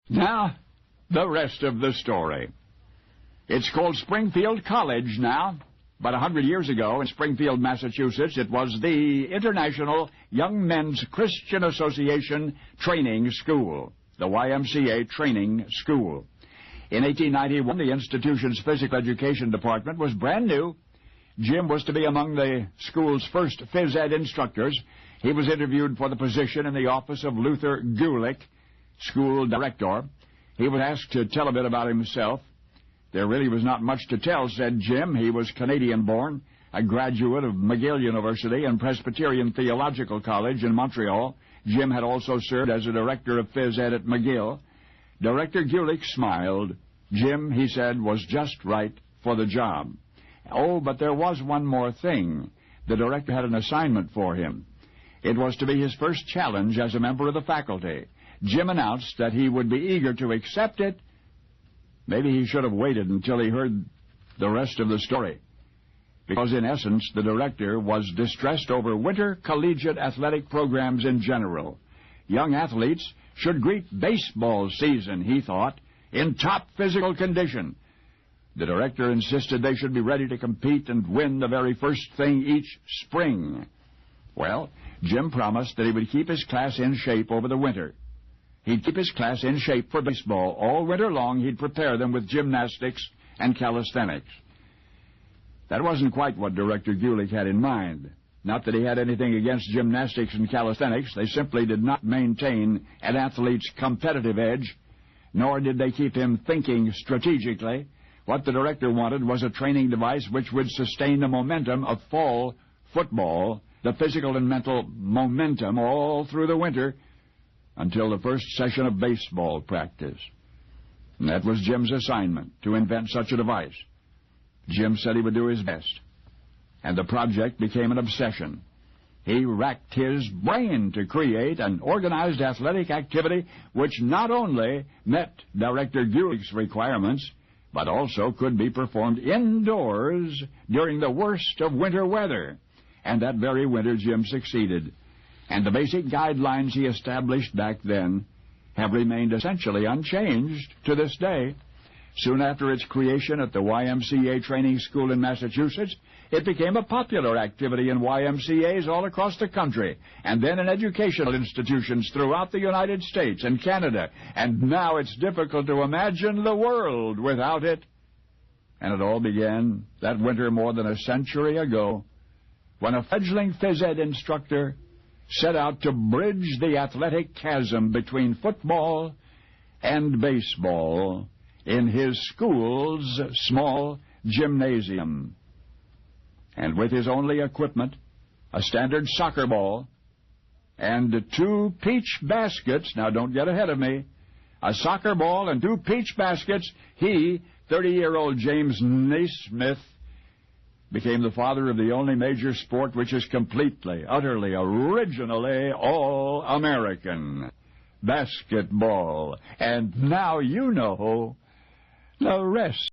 Now, the rest of the story. It's called Springfield College now, but 100 years ago in Springfield, Massachusetts, it was the International Young Men's Christian Association Training School, the YMCA Training School. In 1891, the institution's physical education department was brand new. Jim was to be among the school's first phys ed instructors. He was interviewed for the position in the office of Luther Gulick, school director. He was asked to tell a bit about himself. There really was not much to tell, said Jim. He was Canadian-born, a graduate of McGill University and Presbyterian Theological College in Montreal. Jim had also served as a director of phys ed at McGill. Director Gulick smiled. Jim, he said, was just right for the job. Oh, but there was one more thing. The director had an assignment for him. It was to be his first challenge as a member of the faculty. Jim announced that he would be eager to accept it. Maybe he should have waited until he heard the rest of the story, because in essence the director was distressed over winter collegiate athletic programs in general. Young athletes should greet baseball season, he thought, in top physical condition. The director insisted they should be ready to compete and win the very first thing each spring. Well, Jim promised that he would keep his class in shape over the winter. He'd keep his class in shape for baseball. All winter long, he'd prepare them with gymnastics and calisthenics. That wasn't quite what Director Gulick had in mind. Not that he had anything against gymnastics and calisthenics. They simply did not maintain an athlete's competitive edge, nor did they keep him thinking strategically. What the director wanted was a training device which would sustain the momentum of fall football, the physical and mental momentum all through the winter, until the first session of baseball practice. And that was Jim's assignment, to invent such a device. Jim said he would do his best, and the project became an obsession. He racked his brain to create an organized athletic activity which not only met Director Gulick's requirements, but also could be performed indoors during the worst of winter weather. And that very winter Jim succeeded. And the basic guidelines he established back then have remained essentially unchanged to this day. Soon after its creation at the YMCA Training School in Massachusetts, it became a popular activity in YMCAs all across the country, and then in educational institutions throughout the United States and Canada. And now it's difficult to imagine the world without it. And it all began that winter more than a century ago, when a fledgling phys ed instructor set out to bridge the athletic chasm between football and baseball in his school's small gymnasium. And with his only equipment, a standard soccer ball, and 2 peach baskets, now don't get ahead of me, a soccer ball and 2 peach baskets, he, 30-year-old James Naismith, became the father of the only major sport which is completely, utterly, originally all-American, basketball. And now you know the rest.